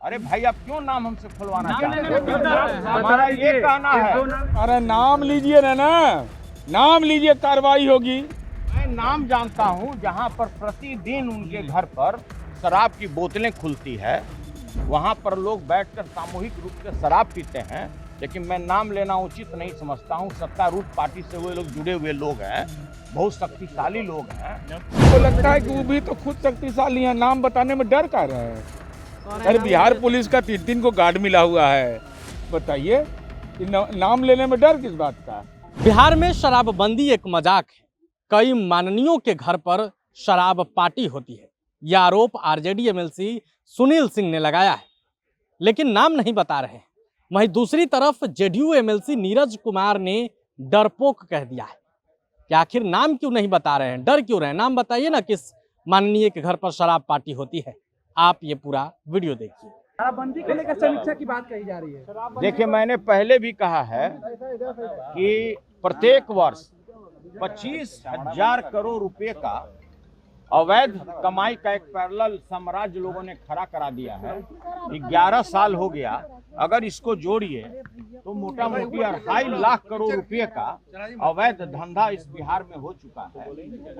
अरे भाई आप क्यों नाम हमसे खुलवाना चाहते हैं? हमारा ये कहना है। अरे नाम लीजिए ना, नाम लीजिए, कार्रवाई होगी। मैं नाम जानता हूँ जहाँ पर प्रतिदिन उनके घर पर शराब की बोतलें खुलती है, वहाँ पर लोग बैठकर सामूहिक रूप से शराब पीते हैं, लेकिन मैं नाम लेना उचित नहीं समझता हूँ। सत्तारूढ़ पार्टी से वे लोग जुड़े हुए लोग हैं, बहुत शक्तिशाली लोग हैं। तो लगता है कि वो भी तो खुद शक्तिशाली हैं, नाम बताने में डर का रहे हैं। अरे बिहार पुलिस का 3 को गार्ड मिला हुआ है, बताइए नाम लेने में डर किस बात का? बिहार में शराबबंदी एक मजाक है। कई माननीयों के घर पर शराब पार्टी होती है। यह आरोप आरजेडी एमएलसी सुनील सिंह ने लगाया है, लेकिन नाम नहीं बता रहे हैं। वहीं दूसरी तरफ जेडीयू एमएलसी नीरज कुमार ने डरपोक कह दिया है कि आखिर नाम क्यों नहीं बता रहे हैं, डर क्यों रहे हैं? नाम बताइए ना किस माननीय के घर पर शराब पार्टी होती है। आप ये पूरा वीडियो देखिए। शराबबंदी को लेकर समीक्षा की बात कही जा रही है। देखिए, मैंने पहले भी कहा है कि प्रत्येक वर्ष 25,000 करोड़ रुपए का अवैध कमाई का एक पैरेलल साम्राज्य लोगों ने खड़ा करा दिया है। 11 साल हो गया, अगर इसको जोड़िए तो मोटा मोटी 2.5 लाख करोड़ रुपए का अवैध धंधा इस बिहार में हो चुका है।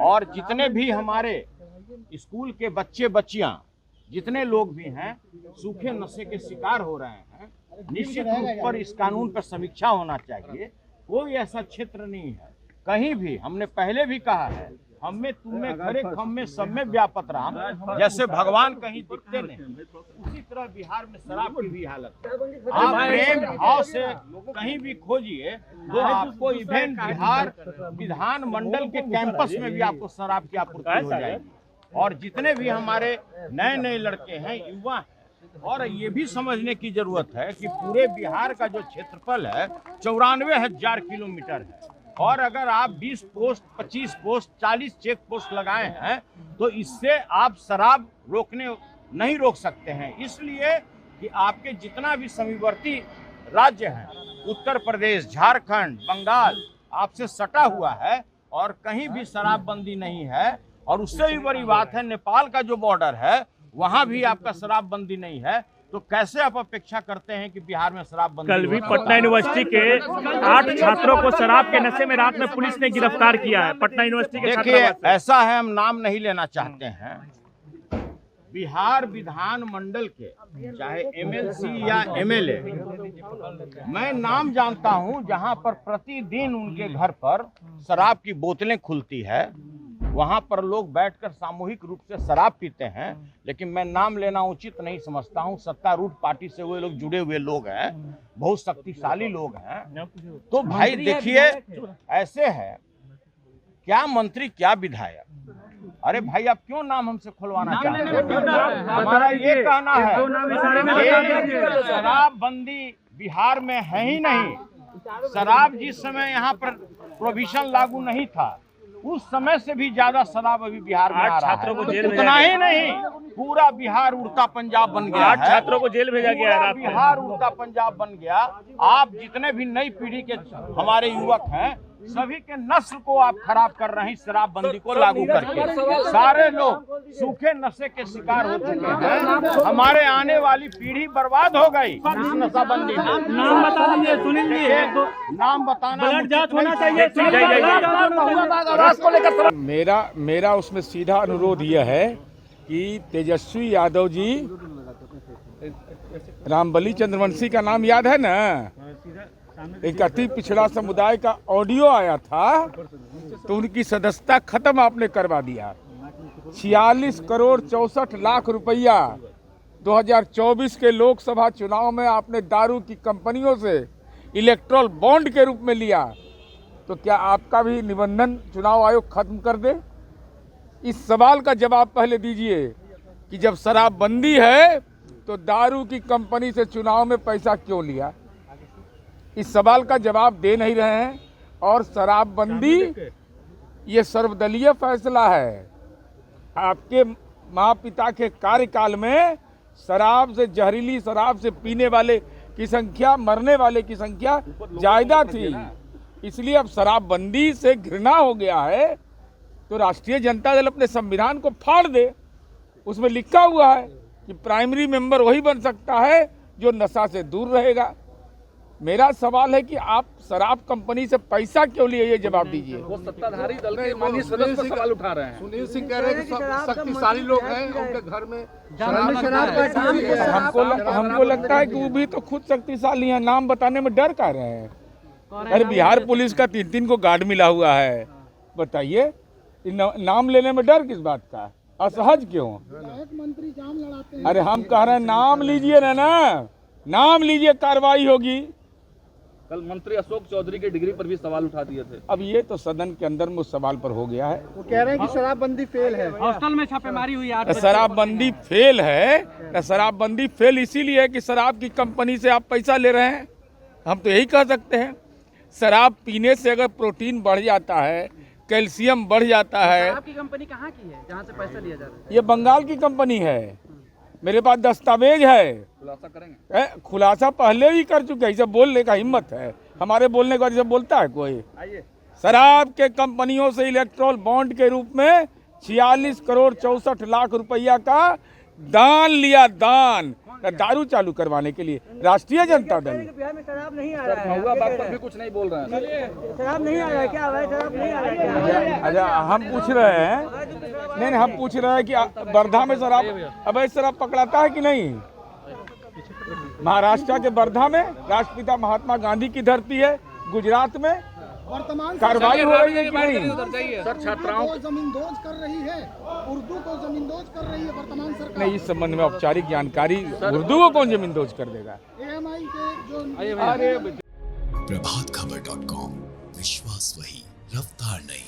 और जितने भी हमारे स्कूल के बच्चे बच्चियां, जितने लोग भी हैं, सूखे नशे के शिकार हो रहे हैं। निश्चित रूप पर इस कानून पर समीक्षा होना चाहिए। कोई ऐसा क्षेत्र नहीं है कहीं भी, हमने पहले भी कहा है, हम में तुम में खरे खम में सब में व्यापत राम, जैसे भगवान कहीं दिखते नहीं, उसी तरह बिहार में शराब की भी हालत है। आप प्रेम भाव से कहीं भी खोजिए तो आपको इवेन बिहार विधान मंडल के कैंपस में भी आपको शराब की आपूर्ति हो जाएगी। और जितने भी हमारे नए नए लड़के हैं, युवा हैं, और ये भी समझने की जरूरत है कि पूरे बिहार का जो क्षेत्रफल है 94,000 किलोमीटर है। और अगर आप 20 पोस्ट, 25 पोस्ट, 40 चेक पोस्ट लगाए हैं तो इससे आप शराब नहीं रोक सकते हैं। इसलिए कि आपके जितना भी समीपवर्ती राज्य हैं, उत्तर प्रदेश, झारखंड, बंगाल, आपसे सटा हुआ है और कहीं भी शराबबंदी नहीं है। और उससे भी बड़ी बात है, नेपाल का जो बॉर्डर है वहां भी आपका शराबबंदी नहीं है। तो कैसे आप अपेक्षा करते हैं कि बिहार में शराबबंदी? कल भी पटना यूनिवर्सिटी के 8 छात्रों को शराब के नशे में रात में पुलिस ने गिरफ्तार किया है। पटना यूनिवर्सिटी के देखिए, ऐसा है, हम नाम नहीं लेना चाहते हैं। बिहार विधान मंडल के चाहे एमएलसी या एमएलए, मैं नाम जानता हूं जहां पर प्रतिदिन उनके घर पर शराब की बोतलें खुलती है, वहां पर लोग बैठकर सामूहिक रूप से शराब पीते हैं, लेकिन मैं नाम लेना उचित नहीं समझता हूं। सत्तारूढ़ पार्टी से वे लोग जुड़े हुए लोग हैं, बहुत शक्तिशाली लोग हैं। तो भाई देखिए, ऐसे है, क्या मंत्री क्या विधायक? अरे भाई आप क्यों नाम हमसे खुलवाना चाहते हैं? हमारा ये कहना है, शराबबंदी बिहार में है ही नहीं। शराब जिस समय यहाँ पर प्रोहिबिशन लागू नहीं था, उस समय से भी ज्यादा शराब अभी बिहार में आ रहा है। उतना ही नहीं, पूरा बिहार उड़ता पंजाब बन गया। 8 छात्रों को जेल भेजा गया है। बिहार उड़ता पंजाब बन गया। आप जितने भी नई पीढ़ी के हमारे युवक हैं, सभी के नस्ल को आप खराब कर रहे हैं शराबबंदी को लागू करके। सारे लोग सूखे नशे के शिकार हो चुके हैं। हमारे आने वाली पीढ़ी बर्बाद हो गई इस नशाबंदी में। नाम बता दीजिए सुनील जी, नाम बताना, ब्लड जांच होना चाहिए। मेरा उसमें सीधा अनुरोध यह है कि तेजस्वी यादव जी, रामबली चंद्रवंशी का नाम याद है ना? एक अति पिछड़ा समुदाय का ऑडियो आया था तो उनकी सदस्यता खत्म आपने करवा दिया। 46 करोड़ 64 लाख रुपया 2024 के लोकसभा चुनाव में आपने दारू की कंपनियों से इलेक्ट्रल बॉन्ड के रूप में लिया। तो क्या आपका भी निबंधन चुनाव आयोग खत्म कर दे? इस सवाल का जवाब पहले दीजिए कि जब शराबबंदी है तो दारू की कंपनी से चुनाव में पैसा क्यों लिया? इस सवाल का जवाब दे नहीं रहे हैं। और शराबबंदी ये सर्वदलीय फैसला है। आपके माँ पिता के कार्यकाल में शराब से, जहरीली शराब से पीने वाले की संख्या, मरने वाले की संख्या ज्यादा थी। इसलिए अब शराबबंदी से घृणा हो गया है तो राष्ट्रीय जनता दल अपने संविधान को फाड़ दे। उसमें लिखा हुआ है कि प्राइमरी मेंबर वही बन सकता है जो नशा से दूर रहेगा। मेरा सवाल है कि आप शराब कंपनी से पैसा क्यों लिए, ये जवाब दीजिए। वो सत्ताधारी दल के माननीय सदस्य पर सवाल उठा रहे हैं। सुनील सिंह कह रहे हैं कि शक्तिशाली लोग हैं, उनके घर में हमको लगता है कि वो भी तो खुद शक्तिशाली हैं, नाम बताने में डर कर रहे हैं। अरे बिहार पुलिस का 3-3 को गार्ड मिला हुआ है, बताइए नाम लेने में डर किस बात का, असहज क्यों? मंत्री जाम लड़ाते हैं। अरे हम कह रहे हैं नाम लीजिए ना, नाम लीजिए, कार्रवाई होगी। कल मंत्री अशोक चौधरी के डिग्री पर भी सवाल उठा दिए थे। अब ये तो सदन के अंदर में उस सवाल पर हो गया है। वो कह रहे हैं कि शराबबंदी फेल है। हॉस्टल में छापेमारी हुई 8 शराबबंदी फेल है। शराबबंदी फेल इसीलिए है कि शराब की कंपनी से आप पैसा ले रहे हैं। हम तो यही कह सकते हैं। शराब पीने से अगर प्रोटीन बढ़ जाता है, कैल्शियम बढ़ जाता है। आपकी कंपनी कहाँ की है जहाँ से पैसा लिया जा रहा है? ये बंगाल की कंपनी है, मेरे पास दस्तावेज है। खुलासा करेंगे? खुलासा पहले ही कर चुके हैं, इसे बोलने का हिम्मत है? हमारे बोलने का जैसे बोलता है कोई? शराब के कंपनियों से इलेक्ट्रोल बॉन्ड के रूप में 46 करोड़ 64 लाख रुपया का दान लिया, दान दारू चालू करवाने के लिए। राष्ट्रीय जनता दल बिहार में शराब नहीं आ रहा है, महुआ बाग पर भी कुछ नहीं बोल रहे हैं। शराब नहीं आ रहा है क्या? शराब नहीं आ रहा है? अच्छा हम पूछ रहे हैं, नहीं हम पूछ रहे हैं कि वर्धा में शराब अवैध शराब पकड़ाता है कि नहीं? महाराष्ट्र के वर्धा में राष्ट्रपिता महात्मा गांधी की धरती है, गुजरात में वर्तमान कार्रवाई हो रही है कि नहीं? सर छात्राओं को जमींदोज कर रही है, उर्दू को जमींदोज कर रही है वर्तमान सरकार। नहीं, इस संबंध में औपचारिक जानकारी, उर्दू को कौन जमींदोज कर देगा? AMI के जो प्रभातखबर.com, विश्वास वही, रफ्तार नहीं।